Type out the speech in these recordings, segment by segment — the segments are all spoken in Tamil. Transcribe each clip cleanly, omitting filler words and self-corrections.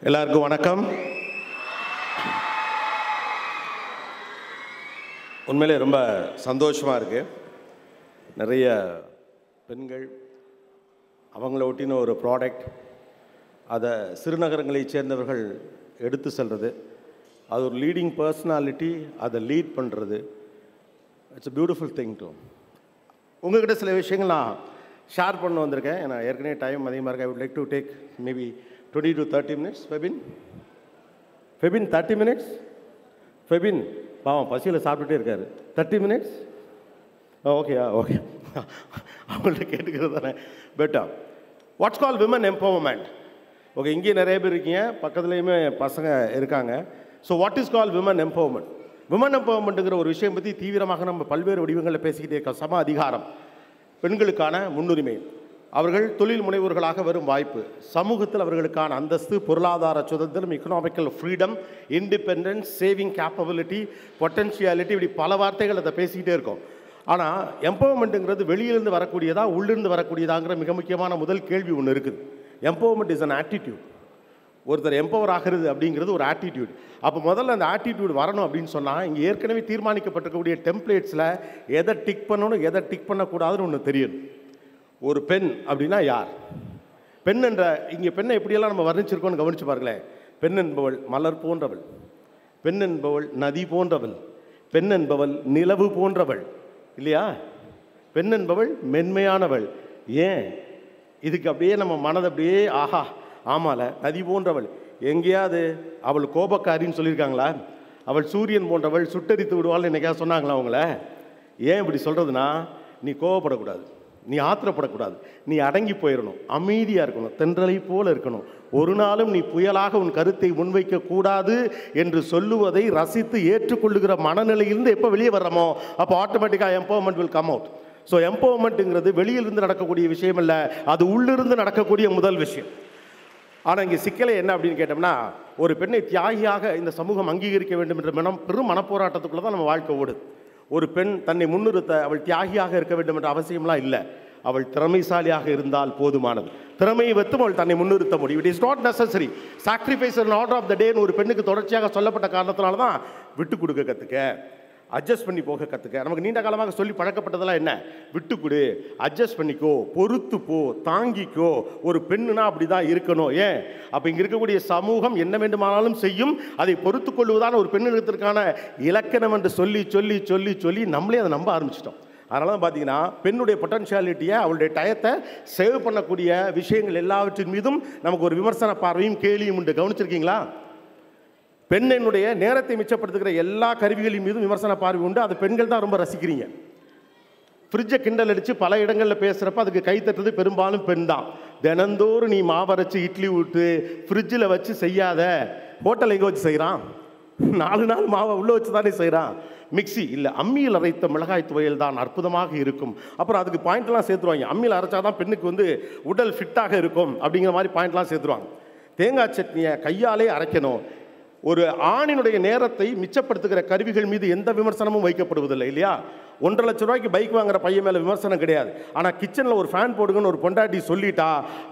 எல்லாருக்கும் வணக்கம். உண்மையிலே ரொம்ப சந்தோஷமாக இருக்குது. நிறைய பெண்கள் அவங்கள ஒட்டின ஒரு ப்ராடக்ட் அதை சிறுநகரங்களைச் சேர்ந்தவர்கள் எடுத்து செல்வது, அது ஒரு லீடிங் பர்சனாலிட்டி அதை லீட் பண்ணுறது, it's a beautiful thing too. உங்கள்கிட்ட சில விஷயங்கள் நான் ஷேர் பண்ண வந்திருக்கேன். ஏன்னா ஏற்கனவே டைம் அதிகமாக இருக்கு. I would like to take maybe 20 to 30 minutes. Febin 30 minutes. Febin பாவம் பசியில் சாப்பிட்டுட்டே இருக்காரு. 30 minutes. ஓகே அவங்கள்ட்ட கேட்டுக்கிறது தானே better. What's call women empowerment. Okay, இங்கேயும் நிறைய பேர் இருக்கீங்க, பக்கத்துலேயுமே பசங்க இருக்காங்க. So what is call women empowerment? Women எம்பவர்மெண்ட்டுங்கிற ஒரு விஷயம் பற்றி தீவிரமாக நம்ம பல்வேறு வடிவங்களில் பேசிக்கிட்டே இருக்கோம். சம அதிகாரம், பெண்களுக்கான முன்னுரிமை, அவர்கள் தொழில் முனைவோர்களாக வரும் வாய்ப்பு, சமூகத்தில் அவர்களுக்கான அந்தஸ்து, பொருளாதார சுதந்திரம், economical freedom, independence, saving capability, potentiality, இப்படி பல வார்த்தைகள் அதை பேசிக்கிட்டே இருக்கோம். ஆனால் எம்பவர்மெண்ட்டுங்கிறது வெளியிலிருந்து வரக்கூடியதா உள்ளிருந்து வரக்கூடியதாங்கிற மிக முக்கியமான முதல் கேள்வி ஒன்று இருக்குது. Empowerment is an attitude. ஒருத்தர் எம்பவர் ஆகிறது அப்படிங்கிறது ஒரு ஆட்டிடியூட். அப்போ முதல்ல அந்த ஆட்டிடியூட் வரணும் அப்படின்னு சொன்னால், இங்கே ஏற்கனவே தீர்மானிக்கப்பட்டிருக்கக்கூடிய டெம்ப்ளேட்ஸில் எதை டிக் பண்ணணும் எதை டிக் பண்ணக்கூடாதுன்னு ஒன்று தெரியணும். ஒரு பெண் அப்படின்னா யார்? பெண் என்ற இங்கே பெண்ணை எப்படியெல்லாம் நம்ம வர்ணிச்சிருக்கோன்னு கவனித்து பாருங்களேன். பெண் என்பவள் மலர் போன்றவள், பெண் என்பவள் நதி போன்றவள், பெண் என்பவள் நிலவு போன்றவள், இல்லையா? பெண் என்பவள் மென்மையானவள். ஏன் இதுக்கு அப்படியே நம்ம மனதை அப்படியே ஆஹா ஆமால நதி போன்றவள். எங்கேயாவது அவள் கோபக்காரின்னு சொல்லியிருக்காங்களா? அவள் சூரியன் போன்றவள், சுட்டரித்து விடுவாள்னு என்னைக்காவது சொன்னாங்களா அவங்கள? ஏன் இப்படி சொல்கிறதுனா, நீ கோபப்படக்கூடாது, நீ ஆத்திரப்படக்கூடாது, நீ அடங்கி போயிடணும், அமைதியாக இருக்கணும், தென்றலை போல இருக்கணும், ஒரு நாளும் நீ புயலாக உன் கருத்தை முன்வைக்க கூடாது என்று சொல்லுவதை ரசித்து ஏற்றுக்கொள்ளுகிற மனநிலையிலிருந்து எப்போ வெளியே வர்றோமோ அப்போ ஆட்டோமேட்டிக்காக empowerment will come out. So எம்பவர்மெண்ட்டுங்கிறது வெளியிலிருந்து நடக்கக்கூடிய விஷயம் இல்லை, அது உள்ளிருந்து நடக்கக்கூடிய முதல் விஷயம். ஆனால் இங்கே சிக்கலை என்ன அப்படின்னு கேட்டோம்னா, ஒரு பெண்ணை தியாகியாக இந்த சமூகம் அங்கீகரிக்க வேண்டும் என்ற பெரும் மனப்போராட்டத்துக்குள்ளே தான் நம்ம வாழ்க்கை ஓடுது. ஒரு பெண் தன்னை முன்னிறுத்த அவள் தியாகியாக இருக்க வேண்டும் என்ற அவசியம்லாம் இல்லை. அவள் திறமைசாலியாக இருந்தால் போதுமானது. திறமையை வைத்தும் அவள் தன்னை முன்னிறுத்த முடியும். It is not necessary sacrifice and order of the டேன்னு ஒரு பெண்ணுக்கு தொடர்ச்சியாக சொல்லப்பட்ட காரணத்தினால தான் விட்டு கொடுக்க கற்றுக்க, அட்ஜஸ்ட் பண்ணி போக கற்றுக்க. நமக்கு நீண்ட காலமாக சொல்லி பழக்கப்பட்டதெல்லாம் என்ன? விட்டு கொடு, அட்ஜஸ்ட் பண்ணிக்கோ, பொறுத்து போ, தாங்கிக்கோ. ஒரு பெண்ணுனா அப்படி தான் இருக்கணும். ஏன்? அப்போ இங்கே இருக்கக்கூடிய சமூகம் என்ன வேண்டுமானாலும் செய்யும், அதை பொறுத்து கொள்வதான ஒரு பெண்ணிடத்திற்கான இலக்கணம் என்று சொல்லி சொல்லி சொல்லி சொல்லி நம்மளே அதை நம்ப ஆரம்பிச்சிட்டோம். அதனால தான் பார்த்தீங்கன்னா பெண்ணுடைய பொட்டன்ஷியாலிட்டியை, அவளுடைய டயத்தை சேவ் பண்ணக்கூடிய விஷயங்கள் எல்லாவற்றின் மீதும் நமக்கு ஒரு விமர்சன பார்வையும் கேலியும் உண்டு. கவனிச்சிருக்கீங்களா? பெண்ணினுடைய நேரத்தை மிச்சப்படுத்துகிற எல்லா கருவிகளின் மீதும் விமர்சன பார்வை உண்டு. அது பெண்கள் தான் ரொம்ப ரசிக்கிறீங்க. ஃப்ரிட்ஜை கிண்டல் அடித்து பல இடங்களில் பேசுகிறப்ப அதுக்கு கை தட்டுறது பெரும்பாலும் பெண் தான். தினந்தோறும் நீ மாவரைச்சி இட்லி விட்டு ஃப்ரிட்ஜில் வச்சு செய்யாத. ஹோட்டல் எங்கே வச்சு செய்கிறான்? 4 நாள் மாவை உள்ளே வச்சு தானே செய்கிறான். மிக்சி இல்லை, அம்மியில் அரைத்த மிளகாய் துவையல் தான் அற்புதமாக இருக்கும். அப்புறம் அதுக்கு பாயிண்ட்லாம் சேர்த்துருவாங்க. அம்மியில் அரைச்சா தான் பெண்ணுக்கு உடல் ஃபிட்டாக இருக்கும் அப்படிங்கிற மாதிரி பாயிண்ட்லாம் சேர்த்துருவாங்க. தேங்காய் சட்னியை கையாலே அரைக்கணும். ஒரு ஆணினுடைய நேரத்தை மிச்சப்படுத்துகிற கருவிகள் மீது எந்த விமர்சனமும் வைக்கப்படுவதில்லை, இல்லையா? 1.5 லட்ச ரூபாய்க்கு பைக் வாங்குற பையன் மேலே விமர்சனம் கிடையாது. ஆனால் கிச்சனில் ஒரு ஃபேன் போடுங்கன்னு ஒரு பொண்டாட்டி சொல்லிட்டா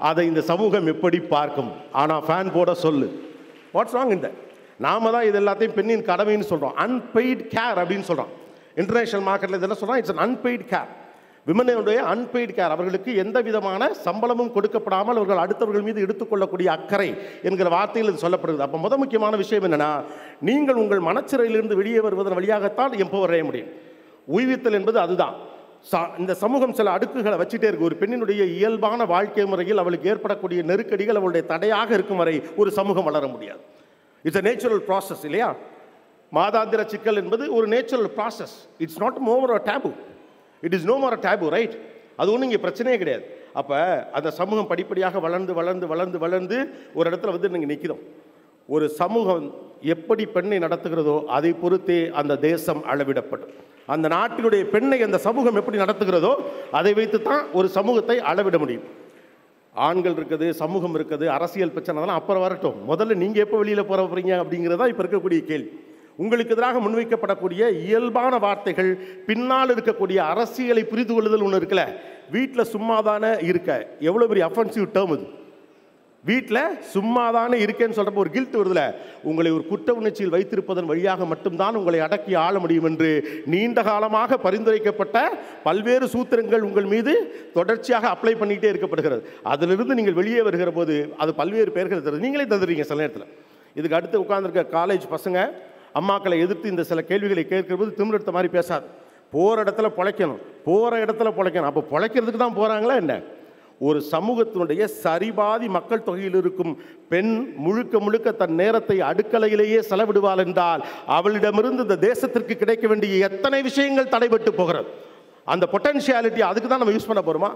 அதை இந்த சமூகம் எப்படி பார்க்கும்? ஆனால் ஃபேன் போட சொல்லு. வாட்ஸ் ராங் இந்த? நாம தான் இது எல்லாத்தையும் பெண்ணின் கடமைன்னு சொல்கிறோம். அன்பெய்ட் கேர் அப்படின்னு சொல்கிறோம். இன்டர்நேஷனல் மார்க்கெட்டில் இதெல்லாம் சொல்கிறோம், இட்ஸ் அன் அன்பெய்ட் கேர். விமனுடைய அன்பெய்ட் கேர். அவர்களுக்கு எந்த விதமான சம்பளமும் கொடுக்கப்படாமல் அவர்கள் அடுத்தவர்கள் மீது எடுத்துக்கொள்ளக்கூடிய அக்கறை என்கிற வார்த்தையில் இது சொல்லப்படுகிறது. அப்போ முக்கியமான விஷயம் என்னென்னா, நீங்கள் உங்கள் மனச்சிறையிலிருந்து வெளியே வருவதன் வழியாகத்தான் எம்பவர் அடைய முடியும். உய்வித்தல் என்பது அதுதான். இந்த சமூகம் சில அடுக்குகளை வச்சுட்டே இருக்கு. ஒரு பெண்ணினுடைய இயல்பான வாழ்க்கை முறையில் அவளுக்கு ஏற்படக்கூடிய நெருக்கடிகள் அவளுடைய தடையாக இருக்கும் வரை ஒரு சமூகம் வளர முடியாது. இட்ஸ் அ நேச்சுரல் ப்ராசஸ், இல்லையா? மாதாந்திர சிக்கல் என்பது ஒரு natural process. It's not more a taboo. It is no more a taboo, right? அது ஒன்றும் இங்கே பிரச்சனையே கிடையாது. அப்போ அந்த சமூகம் படிப்படியாக வளர்ந்து வளர்ந்து வளர்ந்து வளர்ந்து ஒரு இடத்துல நீங்கள் நிற்கிறோம். ஒரு சமூகம் எப்படி பெண்ணை நடத்துகிறதோ அதை பொறுத்தே அந்த தேசம் அளவிடப்படும். அந்த நாட்டினுடைய பெண்ணை அந்த சமூகம் எப்படி நடத்துகிறதோ அதை வைத்து தான் ஒரு சமூகத்தை அளவிட முடியும். ஆண்கள் இருக்குது, சமூகம் இருக்குது, அரசியல் பிரச்சனை, அதெல்லாம் அப்புறம் வரட்டும். முதல்ல நீங்கள் எப்போ வெளியில் போகிறீங்க அப்படிங்கிறதா இப்போ இருக்கக்கூடிய கேள்வி. உங்களுக்கு எதிராக முன்வைக்கப்படக்கூடிய இயல்பான வார்த்தைகள், பின்னால் இருக்கக்கூடிய அரசியலை புரிந்து கொள்ளுதல் ஒன்று இருக்குல்ல. வீட்டில் சும்மா தானே இருக்க, எவ்வளோ பெரிய அஃபென்சிவ் டேர்ம் இது. வீட்டில் சும்மா தானே இருக்கேன்னு சொல்கிறப்போ ஒரு கில்ட் வருதுல, உங்களை ஒரு குற்ற உணர்ச்சியில் வைத்திருப்பதன் வழியாக மட்டும்தான் உங்களை அடக்கி ஆள முடியும் என்று நீண்ட காலமாக பரிந்துரைக்கப்பட்ட பல்வேறு சூத்திரங்கள் உங்கள் மீது தொடர்ச்சியாக அப்ளை பண்ணிகிட்டே இருக்கப்படுகிறது. அதிலிருந்து நீங்கள் வெளியே வருகிற போது அது பல்வேறு பெயர்கள் தருது, நீங்களே தந்துடுறீங்க சில நேரத்தில். இதுக்கு அடுத்து உட்கார்ந்துருக்க காலேஜ் பசங்க அம்மாக்களை எதிர்த்து இந்த சில கேள்விகளை கேட்கிற போது திமிரெடுத்த மாதிரி பேசாது. போகிற இடத்துல பிழைக்கணும், போகிற இடத்துல பிழைக்கணும். அப்போ பிழைக்கிறதுக்கு தான் போகிறாங்களா என்ன? ஒரு சமூகத்தினுடைய சரிபாதி மக்கள் தொகையில் இருக்கும் பெண் முழுக்க முழுக்க தன் நேரத்தை அடுக்கலையிலேயே செலவிடுவாள் என்றால் அவளிடமிருந்து இந்த தேசத்திற்கு கிடைக்க வேண்டிய எத்தனை விஷயங்கள் தடைபட்டு போகிறது. அந்த பொட்டன்ஷியாலிட்டி அதுக்கு தான் நம்ம யூஸ் பண்ண போகிறோமா?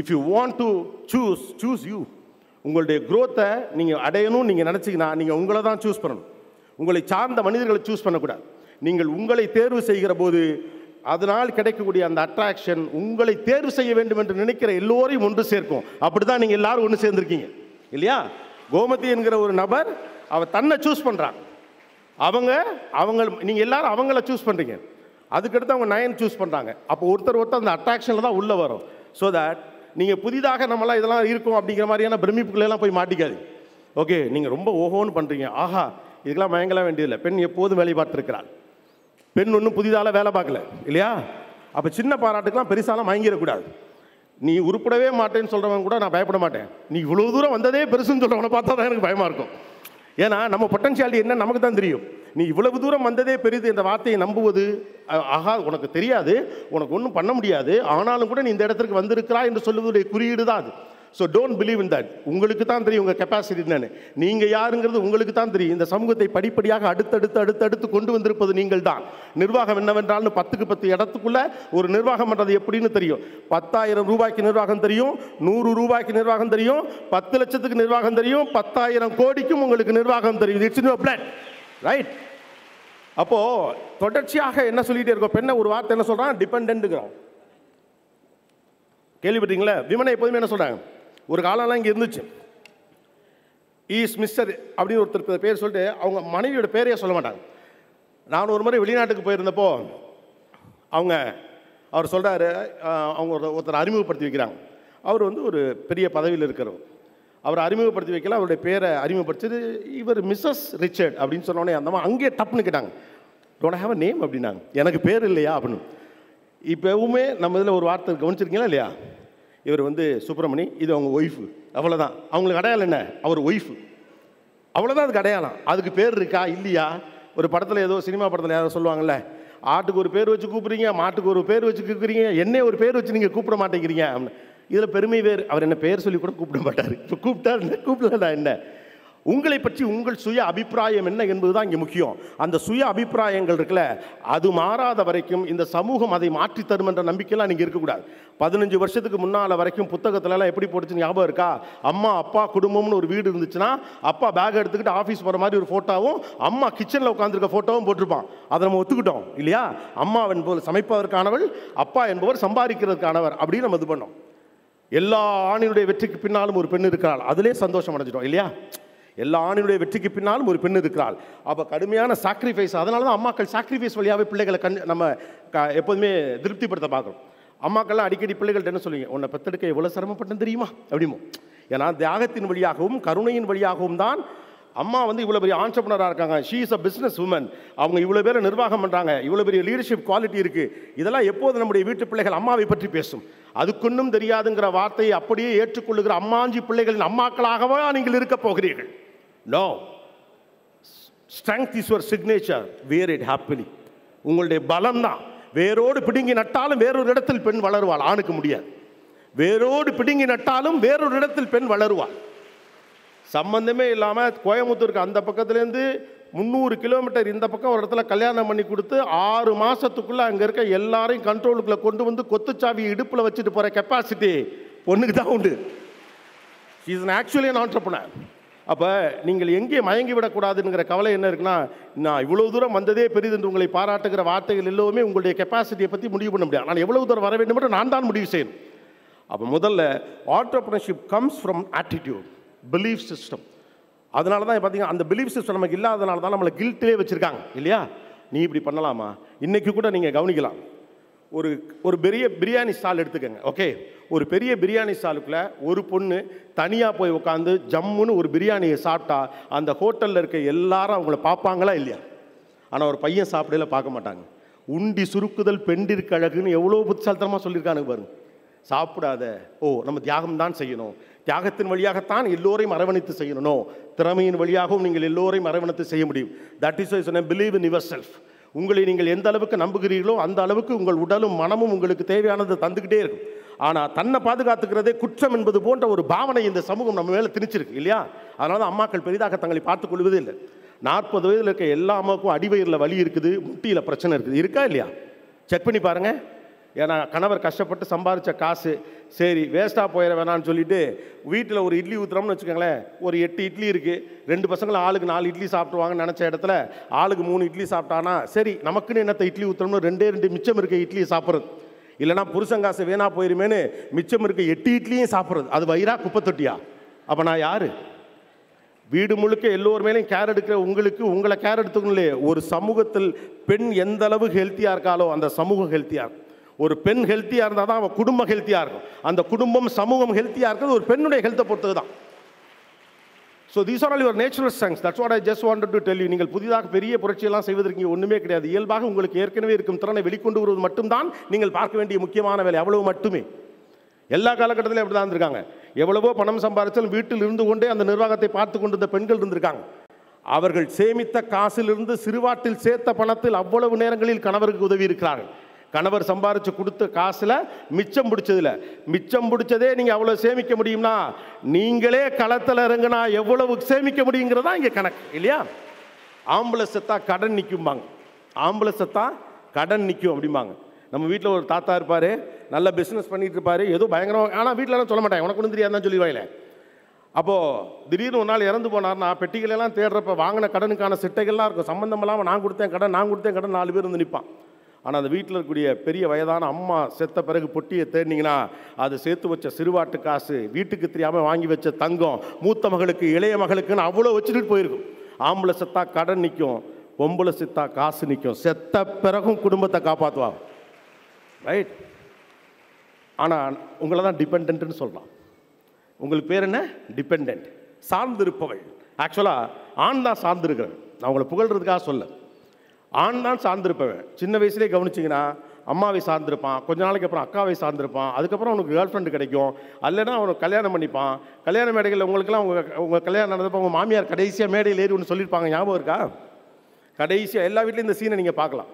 If you want to choose you. உங்களுடைய குரோத்தை நீங்கள் அடையணும்னு நீங்கள் நினச்சிங்கன்னா நீங்கள் உங்களை தான் சூஸ் பண்ணணும். உங்களை சார்ந்த மனிதர்களை சூஸ் பண்ணக்கூடாது. நீங்கள் உங்களை தேர்வு செய்கிற போது அதனால் கிடைக்கக்கூடிய அந்த அட்ராக்ஷன் உங்களை தேர்வு செய்ய வேண்டும் என்று நினைக்கிற எல்லோரையும் ஒன்று சேர்க்கும். அப்படி தான் நீங்கள் எல்லாரும் ஒன்று சேர்ந்துருக்கீங்க இல்லையா? கோமதி என்கிற ஒரு நபர் அவள் தன்னை சூஸ் பண்ணுறாங்க. நீங்கள் எல்லாரும் அவங்கள சூஸ் பண்ணுறீங்க. அதுக்கடுத்து அவங்க நயன் சூஸ் பண்ணுறாங்க. அப்போ ஒருத்தர் அந்த அட்ராக்ஷனில் தான் உள்ளே வரும். ஸோ தட் நீங்கள் புதிதாக நம்மளாம் இதெல்லாம் இருக்கும் அப்படிங்கிற மாதிரியான பிரமிப்புகளெல்லாம் போய் மாட்டிக்காது. ஓகே, நீங்கள் ரொம்ப ஓஹோன்னு பண்ணுறீங்க, ஆஹா இதுக்கெல்லாம் மயங்கலாம் வேண்டியதில்லை. பெண் எப்போதும் வேலை பார்த்துருக்கிறாள். பெண் ஒன்றும் புதிதால வேலை பார்க்கல இல்லையா? அப்போ சின்ன பாராட்டுக்கெல்லாம் பெருசாலாம் மயங்கிடக்கூடாது. நீ உருப்படவே மாட்டேன்னு சொல்கிறவங்க கூட நான் பயப்பட மாட்டேன். நீ இவ்வளோ தூரம் வந்ததே பெருசுன்னு சொல்கிறவனை பார்த்தா தான் எனக்கு பயமாக இருக்கும். ஏன்னா நம்ம பொட்டன்ஷியாலிட்டி என்ன நமக்கு தான் தெரியும். நீ இவ்வளவு தூரம் வந்ததே பெரிது என்ற வார்த்தையை நம்புவது, ஆகா உனக்கு தெரியாது, உனக்கு ஒன்றும் பண்ண முடியாது, ஆனாலும் கூட நீ இந்த இடத்துக்கு வந்திருக்கிறா என்று சொல்லுவதுடைய குறியீடு தான் அது. So don't believe in that. உங்களுக்கு தான் தெரியும் உங்கள் கெப்பாசிட்டி என்னன்னு. நீங்கள் யாருங்கிறது உங்களுக்கு தான் தெரியும். இந்த சமூகத்தை படிப்படியாக அடுத்தடுத்து கொண்டு வந்திருப்பது நீங்கள் தான். நிர்வாகம் என்னவென்றால்னு 10க்கு 10 இடத்துக்குள்ள ஒரு நிர்வாகம் பண்ணுறது எப்படின்னு தெரியும். 10,000 ரூபாய்க்கு நிர்வாகம் தெரியும், 100 ரூபாய்க்கு நிர்வாகம் தெரியும், 10 லட்சத்துக்கு நிர்வாகம் தெரியும், 10,000 கோடிக்கும் உங்களுக்கு நிர்வாகம் தெரியும். It's in your blood, right? அப்போது தொடர்ச்சியாக என்ன சொல்லிகிட்டே இருக்கோம்? பெண்ணை ஒரு வார்த்தை என்ன சொல்கிறான்? டிபெண்டன்ட்டுங்கிறோம். கேள்விப்பட்டீங்களா? விமனை எப்போதுமே என்ன சொல்கிறாங்க? ஒரு காலம்லாம் இங்கே இருந்துச்சு, ஈஸ் மிஸ்டர் அப்படின்னு ஒருத்தர் பேர் சொல்லிட்டு அவங்க மனைவியோட பேரையே சொல்ல மாட்டாங்க. நான் ஒரு முறை வெளிநாட்டுக்கு போயிருந்தப்போ அவர் சொல்கிறாரு, அவங்க ஒருத்தர் அறிமுகப்படுத்தி வைக்கிறாங்க. அவர் ஒரு பெரிய பதவியில் இருக்கிறவர். அவர் அறிமுகப்படுத்தி வைக்கல, அவருடைய பேரை அறிமுகப்படுத்தி இவர் மிஸ்ஸஸ் ரிச்சர்ட் அப்படின்னு சொன்னோடனே அந்த அங்கேயே டப்புன்னு கேட்டாங்க, டோன்ட் ஹேவ் அ நேம் அப்படின்னாங்க. எனக்கு பேர் இல்லையா அப்படின்னு. இப்போவுமே நம்ம இதில் ஒரு வார்த்தை கவனிச்சிருக்கீங்களா இல்லையா? இவர் சுப்பிரமணி, இது அவங்க ஒய்ஃபு, அவ்வளோதான். அவங்களுக்கு அடையாளம் என்ன? அவர் ஒய்ஃபு, அவ்வளோதான் அதுக்கு அடையாளம். அதுக்கு பேர் இருக்கா இல்லையா? ஒரு படத்தில் ஏதோ சினிமா படத்தில் யாரோ சொல்லுவாங்கள்ல, ஆட்டுக்கு ஒரு பேர் வச்சு கூப்பிட்றீங்க, மாட்டுக்கு ஒரு பேர் வச்சு கூப்பிட்றீங்க, என்ன ஒரு பேர் வச்சு நீங்கள் கூப்பிட மாட்டேங்கிறீங்க அப்படின்னு. இதில் பெருமை வேறு. அவர் என்ன பேர் சொல்லி கூட கூப்பிட மாட்டார். இப்போ கூப்பிடலாம் என்ன? உங்களை பற்றி உங்கள் சுய அபிப்பிராயம் என்ன என்பது தான் இங்கே முக்கியம். அந்த சுய அபிப்பிராயங்கள் இருக்குல்ல, அது மாறாத வரைக்கும் இந்த சமூகம் அதை மாற்றி தரும் என்ற நம்பிக்கையெல்லாம் நீங்கள் இருக்கக்கூடாது. 15 வருஷத்துக்கு முன்னால் வரைக்கும் புத்தகத்துலலாம் எப்படி போட்டுச்சு ஞாபகம் இருக்கா? அம்மா அப்பா குடும்பம்னு ஒரு வீடு இருந்துச்சுன்னா அப்பா பேக் எடுத்துக்கிட்டு ஆஃபீஸ் போகிற மாதிரி ஒரு ஃபோட்டோவும், அம்மா கிச்சனில் உட்காந்துருக்க ஃபோட்டோவும் போட்டிருப்பான். அதை நம்ம ஒத்துக்கிட்டோம் இல்லையா? அம்மா என்பவர் சமைப்பதற்கானவள், அப்பா என்பவர் சம்பாதிக்கிறதுக்கானவர் அப்படின்னு நம்ம இது பண்ணோம். எல்லா ஆணினுடைய வெற்றிக்கு பின்னாலும் ஒரு பெண் இருக்கிறாள், அதிலே சந்தோஷம் அடைஞ்சிட்டோம் இல்லையா? எல்லா ஆணினுடைய வெற்றிக்கு பின்னாலும் ஒரு பெண் இருக்கிறாள். அப்போ கடுமையான சாக்ரிஃபைஸ். அதனால தான் அம்மாக்கள் சாக்ரிஃபைஸ் வழியாகவே பிள்ளைகளை நம்ம எப்போதுமே திருப்திப்படுத்த பார்க்குறோம். அம்மாக்கள்லாம் அடிக்கடி பிள்ளைகள்ட்ட என்ன சொல்லுவீங்க? உன்னை பெற்றெடுக்க எவ்வளோ சிரமப்பட்டேன்னு தெரியுமா அப்படிமோ. ஏன்னா தியாகத்தின் வழியாகவும் கருணையின் வழியாகவும் தான் அம்மா இவ்வளோ பெரிய ஆண்டர்ப்ரனராக இருக்காங்க. She is a business woman. அவங்க இவ்வளோ பேரை நிர்வாகம் பண்ணுறாங்க, இவ்வளோ பெரிய லீடர்ஷிப் குவாலிட்டி இருக்குது. இதெல்லாம் எப்போது நம்முடைய வீட்டு பிள்ளைகள் அம்மாவை பற்றி பேசும். அதுக்குன்னும் தெரியாதுங்கிற வார்த்தையை அப்படியே ஏற்றுக்கொள்ளுகிற அம்மாஞ்சி பிள்ளைகளின் அம்மாக்களாகவா நீங்கள் இருக்க போகிறீர்கள்? No. Strength is your signature. Wear it happily. உங்களுடைய பலம் தான். வேரோடு பிடுங்கி நட்டாலும் வேறொரு இடத்தில் பெண் வளருவாள். ஆணுக்கு முடியாது. வேரோடு பிடுங்கி நட்டாலும் வேறொரு இடத்தில் பெண் வளருவாள். சம்பந்தமே இல்லாமல் கோயம்புத்தூருக்கு அந்த பக்கத்துலேருந்து 300 கிலோமீட்டர் இந்த பக்கம் ஒரு இடத்துல கல்யாணம் பண்ணி கொடுத்து 6 மாதத்துக்குள்ளே அங்கே இருக்க எல்லாரையும் கண்ட்ரோலுக்குள்ளே கொண்டு கொத்துச்சாவி இடுப்பில் வச்சுட்டு போகிற கெப்பாசிட்டி பொண்ணுக்கு தான் உண்டு. She is actually an entrepreneur. அப்போ நீங்கள் எங்கே மயங்கி விடக்கூடாதுங்கிற கவலை என்ன இருக்குன்னா, நான் இவ்வளோ தூரம் வந்ததே பெரிது என்று உங்களை பாராட்டுகிற வார்த்தைகள் எல்லோருமே உங்களுடைய கெப்பாசிட்டியை பற்றி முடிவு பண்ண முடியாது. நான் எவ்வளவு தூரம் வர வேண்டும் என்று நான் தான் முடிவு செய்யணும். அப்போ முதல்ல entrepreneurship comes from attitude, belief system. அதனால தான் பார்த்தீங்கன்னா அந்த பிலீஃப் சிஸ்டம் நமக்கு இல்லாதனால தான் நம்மளை கில்ட்டிலே வச்சுருக்காங்க இல்லையா? நீ இப்படி பண்ணலாமா? இன்றைக்கி கூட நீங்கள் கவனிக்கலாம், ஒரு ஒரு பெரிய பிரியாணி ஸ்டால் எடுத்துக்கோங்க. ஓகே, ஒரு பெரிய பிரியாணி ஸ்டாலுக்குள்ளே ஒரு பொண்ணு தனியாக போய் உட்காந்து ஜம்முன்னு ஒரு பிரியாணியை சாப்பிட்டா அந்த ஹோட்டலில் இருக்க எல்லாரும் அவங்கள பார்ப்பாங்களா இல்லையா? ஆனால் ஒரு பையன் சாப்பிடல பார்க்க மாட்டாங்க. உண்டி சுருக்குதல் பெண்டிற்கு அழகுன்னு எவ்வளோ புத்திசாலித்தனமாக சொல்லியிருக்கானுங்க பாருங்க. சாப்பிடாத, நம்ம தியாகம் தான் செய்யணும், தியாகத்தின் வழியாகத்தான் எல்லோரையும் அரவணைத்து செய்யணும், திறமையின் வழியாகவும் நீங்கள் எல்லோரையும் அரவணைத்து செய்ய முடியும். That is why believe in yourself. உங்களை நீங்கள் எந்த அளவுக்கு நம்புகிறீர்களோ அந்த அளவுக்கு உங்கள் உடலும் மனமும் உங்களுக்கு தேவையானது தந்துக்கிட்டே இருக்கும். ஆனால் தன்னை பாதுகாத்துக்கிறதே குற்றம் என்பது போன்ற ஒரு பாவனை இந்த சமூகம் நம்ம மேலே திணிச்சிருக்கு இல்லையா? அதனால தான் அம்மாக்கள் பெரிதாக தங்களை பார்த்துக் கொள்வதே இல்லை. 40 வயதில் இருக்க எல்லா அம்மாவுக்கும் அடிவயிறில் வலி இருக்குது, முட்டியில் பிரச்சனை இருக்குது. இருக்கா இல்லையா? செக் பண்ணி பாருங்கள். ஏன்னா கணவர் கஷ்டப்பட்டு சம்பாதிச்ச காசு சரி வேஸ்ட்டாக போயிட வேணான்னு சொல்லிட்டு வீட்டில் ஒரு இட்லி ஊற்றுறோம்னு வச்சுக்கோங்களேன். ஒரு 8 இட்லி இருக்குது, 2 பசங்களும் ஆளுக்கு 4 இட்லி சாப்பிடுவாங்கன்னு நினச்ச இடத்துல ஆளுக்கு 3 இட்லி சாப்பிட்டானா சரி நமக்குன்னு என்னத்தை இட்லி ஊற்றுறோம்னு 2 மிச்சம் இருக்க இட்லியை சாப்பிட்றது. இல்லைனா புருஷங்காசு வீணாக போயிருமேனு மிச்சம் இருக்க 8 இட்லியும் சாப்பிட்றது. அது வயிறா குப்பை தொட்டியா? அப்போ நான் யார்? வீடு முழுக்க எல்லோர் மேலேயும் கேர் எடுக்கிற உங்களுக்கு உங்களை கேர் எடுத்துக்கணும் இல்லையே. ஒரு சமூகத்தில் பெண் எந்த அளவு ஹெல்த்தியாக இருக்காலோ அந்த சமூகம் ஹெல்த்தியாக இருக்கும். ஒரு பெண் ஹெல்த்தியாக இருந்தால் தான் அவன் குடும்பம் ஹெல்த்தியாக இருக்கும். அந்த குடும்பம் சமூகம் ஹெல்த்தியாக இருக்கிறது ஒரு பெண்ணுடைய ஹெல்த்தை பொறுத்தது தான். So these are all your natural strengths. That's what I just wanted to tell you. நீங்கள் புதிதாக பெரிய புரட்சியெல்லாம் செய்வதற்கு இங்கே ஒன்றுமே கிடையாது. இயல்பாக உங்களுக்கு ஏற்கனவே இருக்கும் திறனை வெளிக்கொண்டு வருவது மட்டும்தான் நீங்கள் பார்க்க வேண்டிய முக்கியமான வேலை. அவ்வளவு மட்டுமே. எல்லா காலகட்டத்திலும் அப்படி தான் இருந்திருக்காங்க. எவ்வளவோ பணம் சம்பாதிச்சாலும் வீட்டில் இருந்து கொண்டே அந்த நிர்வாகத்தை பார்த்து கொண்டிருந்த பெண்கள் இருந்திருக்காங்க. அவர்கள் சேமித்த காசிலிருந்து சிறுவாட்டில் சேர்த்த பணத்தில் அவ்வளவு நேரங்களில் கணவருக்கு உதவி இருக்கிறார்கள். கணவர் சம்பாரித்து கொடுத்த காசில் மிச்சம் பிடிச்சதே நீங்கள் அவ்வளோ சேமிக்க முடியும்னா நீங்களே களத்தில் இறங்குனா எவ்வளவு சேமிக்க முடியுங்கிறதா இங்கே கணக்கு இல்லையா? ஆம்பளை செத்தா கடன் நிற்கும்பாங்க. ஆம்பளை செத்தா கடன் நிற்கும் அப்படிம்பாங்க. நம்ம வீட்டில் ஒரு தாத்தா இருப்பார், நல்ல பிஸ்னஸ் பண்ணிட்டு இருப்பார், ஏதோ பயங்கரம். ஆனால் வீட்டிலலாம் சொல்ல மாட்டாங்க, உனக்கு ஒன்றும் தெரியாதுன்னு சொல்லிடுவாங்களே. அப்போது திடீர்னு ஒரு நாள் இறந்து போனார்னா பெட்டிகளெல்லாம் தேடுறப்ப வாங்கின கடனுக்கான சிட்டைகள்லாம் இருக்கும். சம்மந்தம் இல்லாமல் நான் கொடுத்தேன் கடன் 4 பேர் வந்து நிற்பான். ஆனால் அந்த வீட்டில் இருக்கக்கூடிய பெரிய வயதான அம்மா செத்த பிறகு பொட்டியை தேடினீங்கன்னா அது சேர்த்து வச்ச சிறுவாட்டு காசு, வீட்டுக்கு தெரியாமல் வாங்கி வச்ச தங்கம், மூத்த மகளுக்கு இளைய மகளுக்குன்னு அவ்வளோ வச்சுட்டு போயிருக்கும். ஆம்பளை செத்தா கடன் நிற்கும், பொம்பளை செத்தா காசு நிற்கும். செத்த பிறகும் குடும்பத்தை காப்பாற்றுவாங்க. ரைட்? ஆனால் உங்களை தான் டிபெண்ட்னு சொல்லலாம். உங்களுக்கு பேர் என்ன? டிபெண்ட், சார்ந்திருப்பவள். ஆக்சுவலாக ஆண் தான் சார்ந்திருக்கிறவன். நான் உங்களை புகழ்றதுக்காக சொல்ல, ஆண் தான் சார்ந்திருப்பவன். சின்ன வயசுலேயே கவனிச்சிங்கன்னா அம்மாவை சார்ந்திருப்பான், கொஞ்ச நாளைக்கு அப்புறம் அக்காவை சார்ந்திருப்பான், அதுக்கப்புறம் அவனுக்கு கேர்ள் ஃப்ரெண்டு கிடைக்கும், அல்லைன்னா அவனுக்கு கல்யாணம் பண்ணிப்பான். கல்யாண மேடைகளில் உங்களுக்குலாம் உங்கள் கல்யாணம் நடந்தப்போ உங்கள் மாமியார் கடைசியாக மேடையில் ஏறி ஒன்று சொல்லியிருப்பாங்க, ஞாபகம் இருக்கா? கடைசியாக எல்லா வீட்லேயும் இந்த சீனை நீங்கள் பார்க்கலாம்.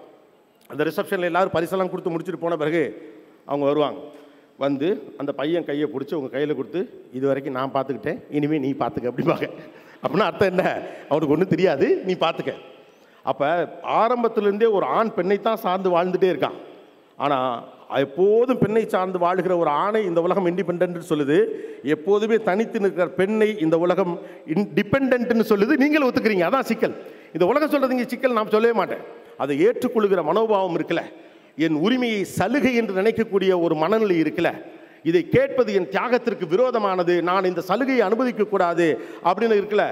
அந்த ரிசப்ஷனில் எல்லோரும் பரிசெல்லாம் கொடுத்து முடிச்சுட்டு போன பிறகு அவங்க வருவாங்க. வந்து அந்த பையன் கையை பிடிச்சி உங்கள் கையில் கொடுத்து இது வரைக்கும் நான் பார்த்துக்கிட்டேன், இனிமேல் நீ பார்த்துக்க அப்படிம்பாங்க. அப்படின்னா அர்த்தம் என்ன? அவனுக்கு ஒன்றும் தெரியாது, நீ பார்த்துக்க. அப்போ ஆரம்பத்திலேருந்தே ஒரு ஆண் பெண்ணைத்தான் சார்ந்து வாழ்ந்துகிட்டே இருக்கான். ஆனால் எப்போதும் பெண்ணை சார்ந்து வாழ்கிற ஒரு ஆணை இந்த உலகம் இண்டிபெண்ட்னு சொல்லுது. எப்போதுமே தனித்து நிற்கிற பெண்ணை இந்த உலகம் டிபெண்ட்னு சொல்லுது. நீங்கள் ஒத்துக்கிறீங்க, அதான் சிக்கல். இந்த உலகம் சொல்கிறது இங்கே சிக்கல் நான் சொல்லவே மாட்டேன். அதை ஏற்றுக்கொள்கிற மனோபாவம் இருக்குல்ல, என் உரிமையை சலுகை என்று நினைக்கக்கூடிய ஒரு மனநிலை இருக்குல்ல, இதை கேட்பது என் தியாகத்திற்கு விரோதமானது, நான் இந்த சலுகையை அனுமதிக்கக்கூடாது அப்படின்னு இருக்குல்ல,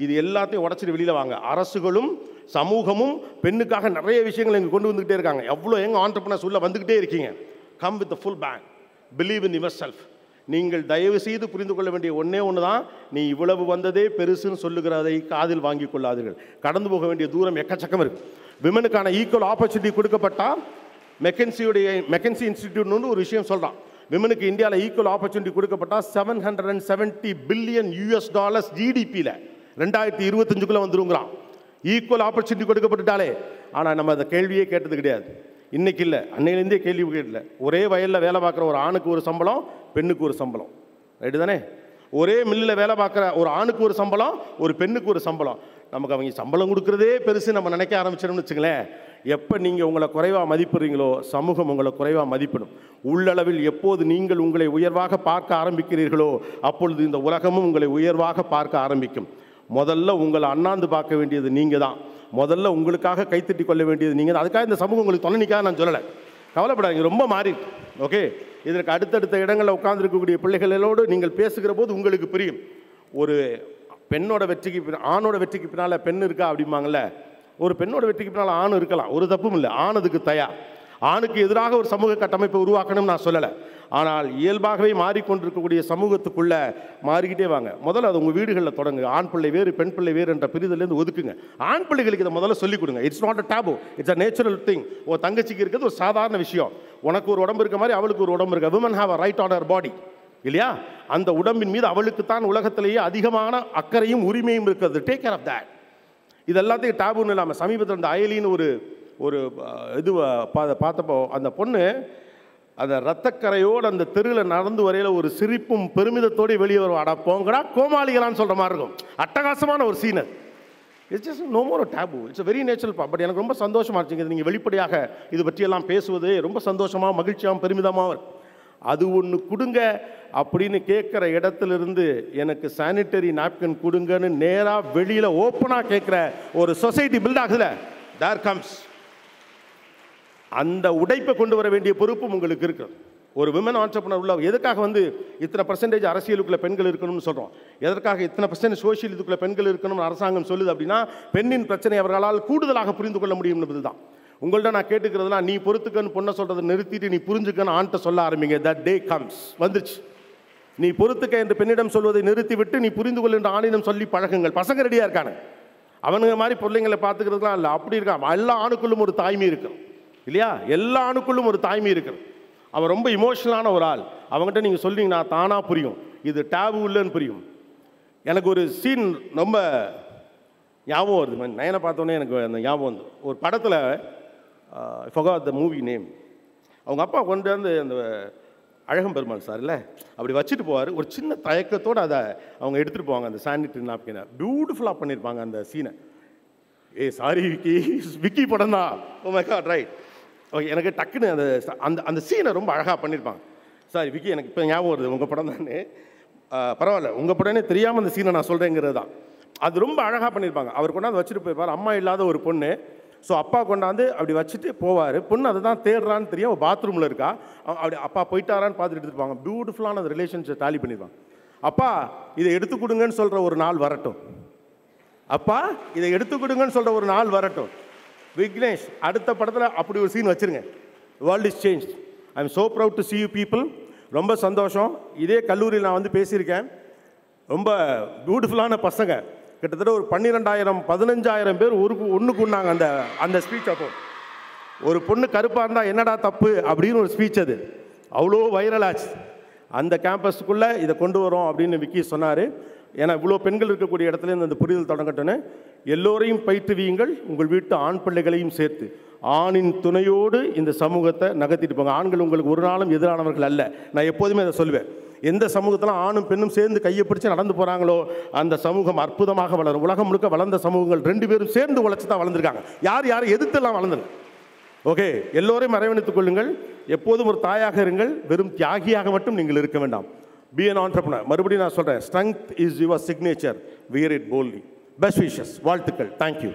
இது எல்லாத்தையும் உடச்சிட்டு வெளியில் வாங்க. அரசுகளும் சமூகமும் பெண்ணுக்காக நிறைய விஷயங்கள் இங்கே கொண்டு வந்துக்கிட்டே இருக்காங்க. எவ்வளோ எங்கள் ஆண்டர்ப்ரனர்ஸ் உள்ள வந்துக்கிட்டே இருக்கீங்க. Come with full back, believe in yourself. நீங்கள் தயவு செய்து புரிந்து கொள்ள வேண்டிய ஒன்று தான், நீ இவ்வளவு வந்ததே பெருசுன்னு சொல்லுகிறதை காதில் வாங்கி கொள்ளாதீர்கள். கடந்து போக வேண்டிய தூரம் எக்கச்சக்கம் இருக்குது. விமனுக்கான ஈக்குவல் ஆப்பர்ச்சுனிட்டி கொடுக்கப்பட்டால் மெக்கன்சி இன்ஸ்டிடியூட்னு ஒரு விஷயம் சொல்கிறான். விமனுக்கு இந்தியாவில் ஈக்குவல் ஆப்பர்ச்சுனிட்டி கொடுக்கப்பட்டால் $770 பில்லியன் ஜிடிபியில் 2025 வந்துருங்கிறான். ஈக்குவல் ஆப்பர்ச்சுனிட்டி கொடுக்கப்பட்டுட்டாலே. ஆனால் நம்ம அந்த கேள்வியே கேட்டது கிடையாது. இன்றைக்கி இல்லை, அன்னையிலேருந்தே கேள்வி கேட்கல. ஒரே வயலில் வேலை பார்க்குற ஒரு ஆணுக்கு ஒரு சம்பளம், பெண்ணுக்கு ஒரு சம்பளம். ரைட்டு தானே? ஒரே மில்லில் வேலை பார்க்குற ஒரு ஆணுக்கு ஒரு சம்பளம், ஒரு பெண்ணுக்கு ஒரு சம்பளம். நமக்கு அவங்க சம்பளம் கொடுக்குறதே பெருசு நம்ம நினைக்க ஆரம்பிச்சிடணும்னு வச்சுங்களேன். எப்போ நீங்கள் உங்களை குறைவாக மதிப்பிடுறீங்களோ சமூகம் உங்களை குறைவாக மதிப்பிடும். உள்ளளவில் எப்போது நீங்கள் உங்களை உயர்வாக பார்க்க ஆரம்பிக்கிறீர்களோ அப்பொழுது இந்த உலகமும் உங்களை உயர்வாக பார்க்க ஆரம்பிக்கும். முதல்ல உங்களை அண்ணாந்து பார்க்க வேண்டியது நீங்கள் தான். முதல்ல உங்களுக்காக கைத்தட்டி கொள்ள வேண்டியது நீங்கள் தான். அதுக்காக இந்த சமூகம் உங்களுக்கு தொலைநிக்காக நான் சொல்லலை, கவலைப்படாதீங்க. ரொம்ப மாறி ஓகே. இதற்கு அடுத்தடுத்த இடங்களில் உட்கார்ந்துருக்கக்கூடிய பிள்ளைகளோடு நீங்கள் பேசுகிற போது உங்களுக்கு புரியும். ஒரு பெண்ணோட வெற்றிக்கு ஆணோட வெற்றிக்கு பின்னால் பெண் இருக்கா அப்படிம்பாங்கள்ல. ஒரு பெண்ணோட வெற்றிக்கு பின்னால் ஆண் இருக்கலாம், ஒரு தப்பும் இல்லை. ஆண் அதுக்கு தயார். ஆணுக்கு எதிராக ஒரு சமூக கட்டமைப்பை உருவாக்கணும்னு நான் சொல்லலை. ஆனால் இயல்பாகவே மாறிக்கொண்டிருக்கக்கூடிய சமூகத்துக்குள்ளே மாறிக்கிட்டே வாங்க. முதல்ல அது உங்கள் வீடுகளில் தொடங்கு. ஆண் பிள்ளை வேறு பெண் பிள்ளை வேறு என்ற பிரிதலேருந்து ஒதுக்குங்க. ஆண் பிள்ளைகளுக்கு இதை முதல்ல சொல்லிக் கொடுங்க. It's not a tab, it's a natural thing. ஒரு தங்கச்சிக்கு இருக்கிறது ஒரு சாதாரண விஷயம். உனக்கு ஒரு உடம்பு இருக்க மாதிரி அவளுக்கு ஒரு உடம்பு இருக்கு. Women have a right on her பாடி இல்லையா? அந்த உடம்பின் மீது அவளுக்குத்தான் உலகத்திலேயே அதிகமான அக்கறையும் உரிமையும் இருக்கிறது. Take care of that. இது எல்லாத்தையும் டேபுன்னு இல்லாமல் சமீபத்தில் இந்த அயலின்னு ஒரு இது பார்த்தப்போ அந்த பொண்ணு அந்த ரத்தக்கரையோடு அந்த தெருவில் நடந்து வரையில் ஒரு சிரிப்பும் பெருமிதத்தோடு வெளியே வரும். அடா போங்கடா கோமாளிகளான்னு சொல்கிற மாதிரி இருக்கும். அட்டகாசமான ஒரு சீனர். It's just no more taboo. It's very natural. But எனக்கு ரொம்ப சந்தோஷமாக இருந்துச்சு நீங்கள் வெளிப்படையாக இது பற்றியெல்லாம் பேசுவது. ரொம்ப சந்தோஷமாக மகிழ்ச்சியாகவும் பெருமிதமாக அது ஒன்று கொடுங்க அப்படின்னு கேட்குற இடத்துலேருந்து எனக்கு சானிட்டரி நாப்கின் கொடுங்கன்னு நேராக வெளியில் ஓப்பனாக கேட்குற ஒரு சொசைட்டி பில்ட் ஆகுதுல, தேர் கம்ஸ். அந்த உடைப்பை கொண்டு வர வேண்டிய பொறுப்பும் உங்களுக்கு இருக்கு. ஒரு விமன் ஆண்டர்பிரனர் உள்ள எதுக்காக இத்தனை பர்சன்டேஜ் அரசியலுக்குள்ள பெண்கள் இருக்கணும்னு சொல்கிறோம், எதற்காக இத்தனை பர்சன்ட் சோஷியல் இதுக்குள்ள பெண்கள் இருக்கணும்னு அரசாங்கம் சொல்லுது அப்படின்னா பெண்ணின் பிரச்சனை அவர்களால் கூடுதலாக புரிந்து கொள்ள முடியும் என்பது தான். உங்கள்கிட்ட நான் கேட்டுக்கிறதுலாம் நீ பொறுத்துக்கன்னு பொண்ணை சொல்கிறத நிறுத்திட்டு நீ புரிஞ்சுக்கன்னு ஆண்ட சொல்ல ஆரம்பிங்க. That day comes. வந்துருச்சு. நீ பொறுத்துக்க என்று பெண்ணிடம் சொல்வதை நிறுத்திவிட்டு நீ புரிந்து கொள் என்று ஆணிடம் சொல்லி பழகுங்கள். பசங்க ரெடியாக இருக்கானு. அவனுங்க மாதிரி பிள்ளைங்களை பார்த்துக்கிறதுலாம் இல்லை, அப்படி இருக்கான். எல்லா ஆணுக்குள்ளும் ஒரு தாய்மை இருக்கும் இல்லையா? எல்லா ஆணுக்குள்ளும் ஒரு தாய்மை இருக்கும். அவன் ரொம்ப இமோஷனலான ஒரு ஆள். அவங்ககிட்ட நீங்கள் சொல்லிங்கன்னா தானாக புரியும். இது டேபு இல்லைன்னு புரியும். எனக்கு ஒரு சீன் ரொம்ப ஞாபகம் வருது. நயனை பார்த்தோன்னே எனக்கு அந்த ஞாபகம் வந்து ஒரு படத்தில் forgot the movie name. அவங்க அப்பா கொண்டு வந்து அந்த அழகம் பெருமாள் சார் இல்லை அப்படி வச்சுட்டு போவார். ஒரு சின்ன தயக்கத்தோடு அதை அவங்க எடுத்துகிட்டு போவாங்க. அந்த சானிட்டரி நாப்கினை பியூட்டிஃபுல்லாக பண்ணியிருப்பாங்க அந்த சீனை. சாரி விக்கி, விக்கி படம் தான். Oh my God, right. Okay, எனக்கு டக்குன்னு அந்த அந்த அந்த சீனை ரொம்ப அழகாக பண்ணியிருப்பாங்க. சாரி விக்கி, எனக்கு இப்போ ஞாபகம் வருது உங்கள் படம் தானே. பரவாயில்ல, உங்கள் படமே தெரியாமல் அந்த சீனை நான் சொல்கிறேங்கிறது தான். அது ரொம்ப அழகாக பண்ணியிருப்பாங்க. அவர் கொண்டாந்து வச்சுட்டு போயிருப்பார். அம்மா இல்லாத ஒரு பொண்ணு. ஸோ அப்பா கொண்டாந்து அப்படி வச்சுட்டு போவார். பொண்ணு அதை தான் தேடுறான்னு தெரியும். பாத்ரூமில் இருக்கா. அப்படி அப்பா போயிட்டாரான்னு பார்த்துட்டு எடுத்துருப்பாங்க. பியூட்டிஃபுல்லான அந்த ரிலேஷன்ஷிப் தாலி பண்ணியிருப்பாங்க. அப்பா இதை எடுத்து கொடுங்கன்னு சொல்கிற ஒரு நாள் வரட்டும். அப்பா இதை எடுத்து கொடுங்கன்னு சொல்கிற ஒரு நாள் வரட்டும். விக்னேஷ் அடுத்த படத்தில் அப்படி ஒரு சீன் வச்சுருங்க. World is change. I am so proud to see you people. ரொம்ப சந்தோஷம். இதே கல்லூரியில் நான் பேசியிருக்கேன். ரொம்ப பியூட்டிஃபுல்லான பசங்க. கிட்டத்தட்ட ஒரு 12,000-15,000 பேர் ஒன்றுக்கு உண்ணாங்க அந்த ஸ்பீச். அப்போ ஒரு பொண்ணு கருப்பாக இருந்தால் என்னடா தப்பு அப்படின்னு ஒரு ஸ்பீச். அது அவ்வளோ வைரல் ஆச்சு. அந்த கேம்பஸுக்குள்ளே இதை கொண்டு வரோம் அப்படின்னு விக்கி சொன்னார். ஏன்னா இவ்வளோ பெண்கள் இருக்கக்கூடிய இடத்துல இந்த புரிதல் தொடங்கட்டுன்னு எல்லோரையும் பயிற்றுவியுங்கள், உங்கள் வீட்டு ஆண் பிள்ளைகளையும் சேர்த்து. ஆணின் துணையோடு இந்த சமூகத்தை நகர்த்திட்டு போங்க. ஆண்கள் உங்களுக்கு ஒரு நாளும் எதிரானவர்கள் அல்ல. நான் எப்போதுமே அதை சொல்லுவேன். எந்த சமூகத்தில் ஆணும் பெண்ணும் சேர்ந்து கையை பிடிச்சி நடந்து போகிறாங்களோ அந்த சமூகம் அற்புதமாக வளரும். உலகம் முழுக்க வளர்ந்த சமூகங்கள் 2 பேரும் சேர்ந்து உழைச்சி தான் வளர்ந்துருக்காங்க. யாரும் எதிர்த்தெல்லாம் வளர்ந்துங்க. ஓகே, எல்லோரையும் அரவணைத்துக் கொள்ளுங்கள். எப்போதும் ஒரு தாயாக இருங்கள். வெறும் தியாகியாக மட்டும் நீங்கள் இருக்க வேண்டாம். Be an entrepreneur. மறுபடியும் நான் சொல்கிறேன், strength is your signature. Wear it boldly. Best wishes. வாழ்த்துக்கள். Thank you.